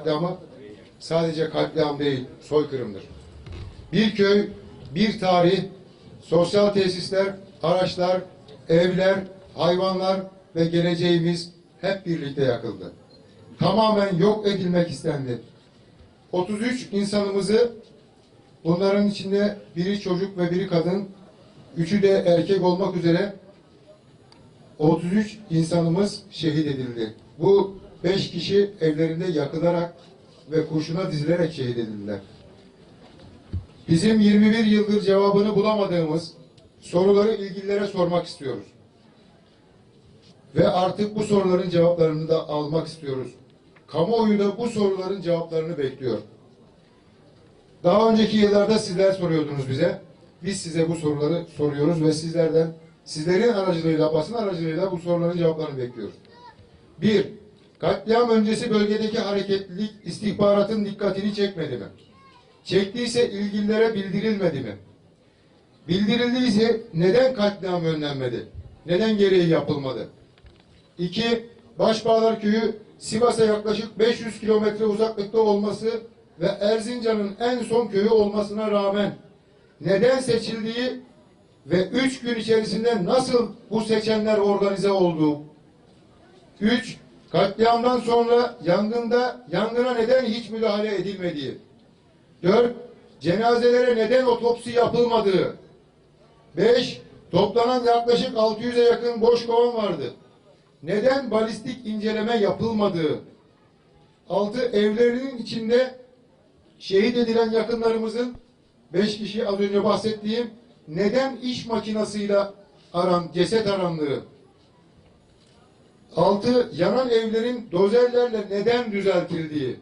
katliamı sadece katliam değil, soykırımdır. Bir köy, bir tarih, sosyal tesisler, araçlar, evler, hayvanlar ve geleceğimiz hep birlikte yakıldı. Tamamen yok edilmek istendi. 33 insanımızı, bunların içinde biri çocuk ve biri kadın, üçü de erkek olmak üzere 33 insanımız şehit edildi. Bu 5 kişi evlerinde yakılarak ve kurşuna dizilerek şehit edildiler. Bizim 21 yıldır cevabını bulamadığımız soruları ilgililere sormak istiyoruz. Ve artık bu soruların cevaplarını da almak istiyoruz. Kamuoyu da bu soruların cevaplarını bekliyor. Daha önceki yıllarda sizler soruyordunuz bize. Biz size bu soruları soruyoruz ve sizlerin aracılığıyla, basın aracılığıyla bu soruların cevaplarını bekliyoruz. 1. Katliam öncesi bölgedeki hareketlilik istihbaratın dikkatini çekmedi mi? Çektiyse ilgililere bildirilmedi mi? Bildirildiyse neden katliam önlenmedi? Neden gereği yapılmadı? 2. Başbağlar Köyü Sivas'a yaklaşık 500 kilometre uzaklıkta olması ve Erzincan'ın en son köyü olmasına rağmen neden seçildiği ve 3 gün içerisinde nasıl bu seçenler organize oldu? 3. Katliamdan sonra yangına neden hiç müdahale edilmediği. 4. Cenazelere neden otopsi yapılmadığı. 5. Toplanan yaklaşık 600'e yakın boş kovan vardı. Neden balistik inceleme yapılmadığı. 6. Evlerinin içinde şehit edilen yakınlarımızın 5 kişi az önce bahsettiğim neden iş makinasıyla ceset arandığı. 6. Yanan evlerin dozerlerle neden düzeltildiği.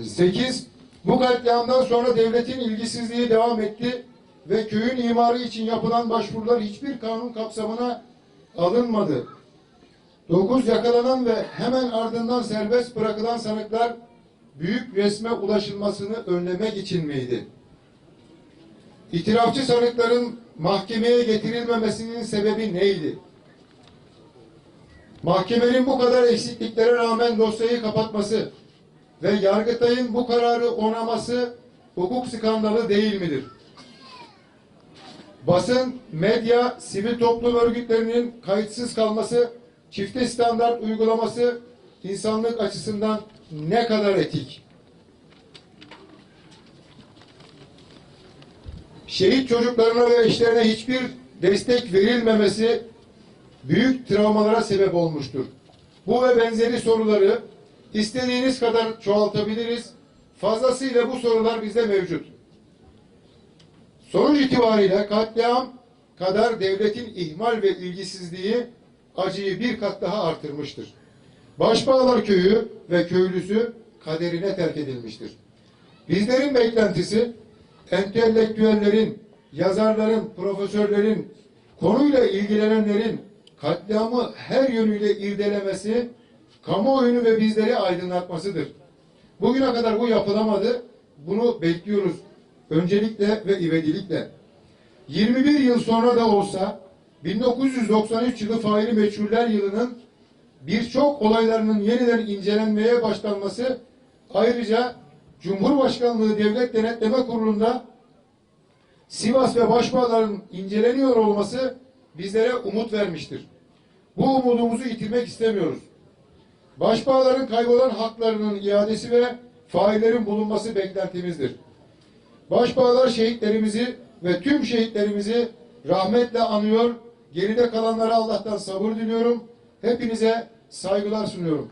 8. Bu katliamdan sonra devletin ilgisizliği devam etti ve köyün imarı için yapılan başvurular hiçbir kanun kapsamına alınmadı. 9. Yakalanan ve hemen ardından serbest bırakılan sanıklar büyük resme ulaşılmasını önlemek için miydi? İtirafçı sanıkların mahkemeye getirilmemesinin sebebi neydi? Mahkemenin bu kadar eksikliklere rağmen dosyayı kapatması ve Yargıtay'ın bu kararı onaması hukuk skandalı değil midir? Basın, medya, sivil toplum örgütlerinin kayıtsız kalması, çifte standart uygulaması insanlık açısından ne kadar etik? Şehit çocuklarına ve eşlerine hiçbir destek verilmemesi büyük travmalara sebep olmuştur. Bu ve benzeri soruları istediğiniz kadar çoğaltabiliriz. Fazlasıyla bu sorular bizde mevcut. Sonuç itibariyle katliam kadar devletin ihmal ve ilgisizliği acıyı bir kat daha artırmıştır. Başbağlar Köyü ve köylüsü kaderine terk edilmiştir. Bizlerin beklentisi entelektüellerin, yazarların, profesörlerin, konuyla ilgilenenlerin katliamı her yönüyle irdelemesi, kamuoyunu ve bizleri aydınlatmasıdır. Bugüne kadar bu yapılamadı. Bunu bekliyoruz. Öncelikle ve ivedilikle. 21 yıl sonra da olsa 1993 yılı faili meçhuller yılının birçok olaylarının yeniden incelenmeye başlanması, ayrıca Cumhurbaşkanlığı Devlet Denetleme Kurulu'nda Sivas ve Başbağlar'ın inceleniyor olması bizlere umut vermiştir. Bu umudumuzu yitirmek istemiyoruz. Başbağlar'ın kaybolan haklarının iadesi ve faillerin bulunması beklentimizdir. Başbağlar şehitlerimizi ve tüm şehitlerimizi rahmetle anıyor. Geride kalanlara Allah'tan sabır diliyorum. Hepinize saygılar sunuyorum.